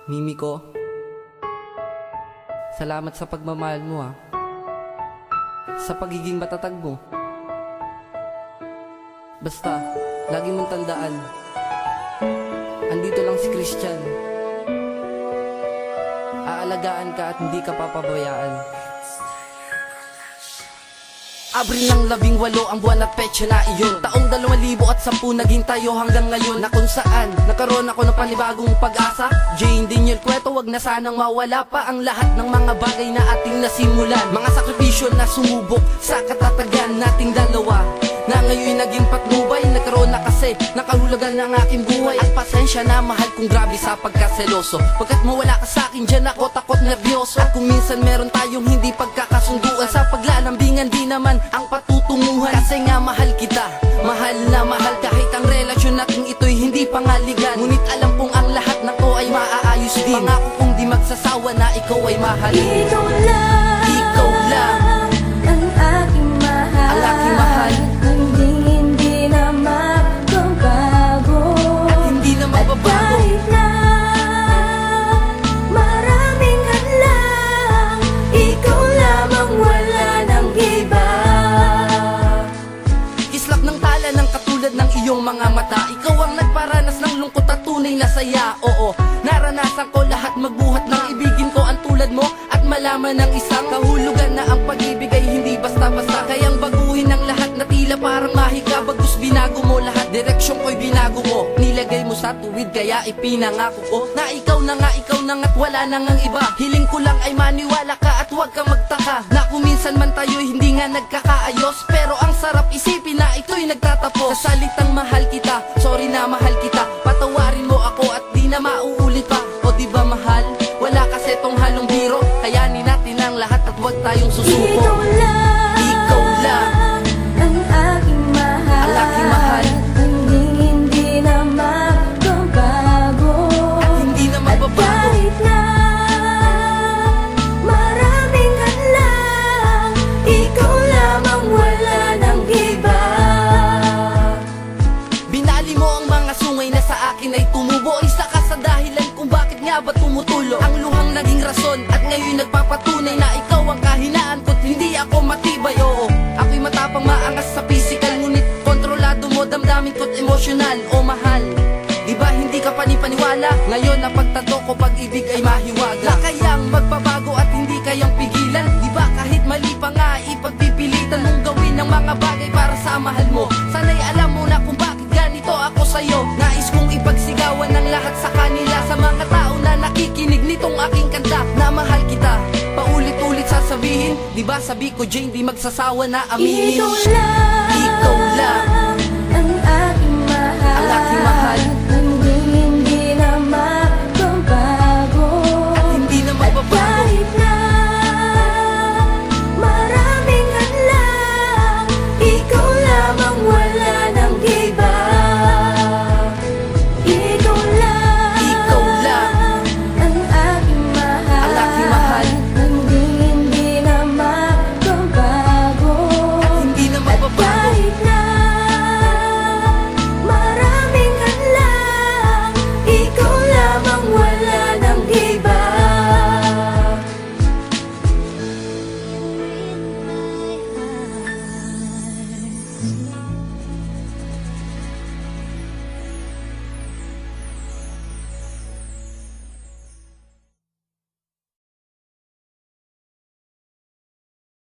Mimi ko, salamat sa pagmamahal mo sa pagiging matatag mo. Basta, lagi mong tandaan, andito lang si Christian. Aalagaan ka at hindi ka papabayaan. Abril ng 18 ang buwan at petsa na iyon. Taong 2010 naging tayo hanggang ngayon, na kung saan nakaroon ako ng panibagong pag-asa. Jane Daniel Cueto, wag na sanang mawala pa ang lahat ng mga bagay na ating nasimulan. Mga sakripisyo na sumubok sa katatagan nating dalawa, na ngayon naging patnubay. Nagkaroon na kasi nakahulugan ng aking buhay. At pasensya na mahal kung grabe sa pagkaseloso, pagkat mawala ka sa akin dyan ako takot nervyoso. At kung minsan meron tayong hindi pagkakasunduan sa paglalambingan, di naman ang patutunguhan. Kasi nga mahal kita, mahal na mahal, kahit ang relasyon natin ito'y hindi pangaligan. Ngunit alam kong ang lahat na to ay maaayos din. Pangako kong di magsasawa na ikaw ay mahalin. Ikaw lang, ikaw lang ang aking mahal, ang aking mahal. Hindi na magbabago, At hindi na mababago. kahit na maraming hadlang, ikaw lamang, wala nang iba. Kislap ng tala ng katulad ng iyong mga mata. Ikaw ang nagparanas ng lungkot at tunay na saya. Oo, naranasan ko lahat, magbuhat ng ibigin ko ang tulad mo, at malaman ng isang kahulugan na ang pag-ibig ay hindi basta-basta. Kayang baguhin ang lahat na tila parang mahika. Bagus binago mo lahat, direksyon ko'y binago mo. Nilagay mo sa tuwid kaya ipinangako ko na ikaw na nga at wala na ngang iba. Hiling ko lang ay maniwala ka at huwag kang magtaka na kung minsan man tayo'y hindi nga nagkakaayos, pero ang sarap isipin na ito'y nagtatapos. Sa salitang mahal kita, sorry na mahal kita, patawarin mo ako at di na mauulit pa. O di ba mahal, wala kasi tong halong biro, kayanin natin ang lahat at huwag tayong susuko. Ikaw lang, ikaw lang ang aking mahal, ang aking mahal. Hindi na magbabago, At hindi na magbabago. kahit na maraming hadlang, ikaw lamang, wala nang iba. Binali mo ang mga sungay na sa akin ay tumubo. Isa ka sa dahilan kung bakit nga ba tumutulo ang luhang naging rason, at ngayon nagpapatunay na ikaw ang kahinaan ko't hindi ako matibay. Oo, ako'y matapang, maangas sa physical, ngunit kontrolado mo damdamin ko't emosyonal. O mahal, di ba hindi ka panipaniwala? Ngayon na pagtanto ko, pag-ibig ay mahiwaga, na kayang magbabago at hindi kayang pigilan. Di ba kahit mali pa nga, ipagpipilitan mong gawin ang mga bagay para sa mahal mo. Sana'y alam mo na kung bakit ganito ako sa'yo. Nais kong ipagsigawan ng lahat sa kanila, sa mga tao na nakikinig nitong aking kanta, na mahal kita. Paulit-ulit sasabihin, di ba sabi ko Jane, di magsasawa na aminin. Ikaw lang, ikaw lang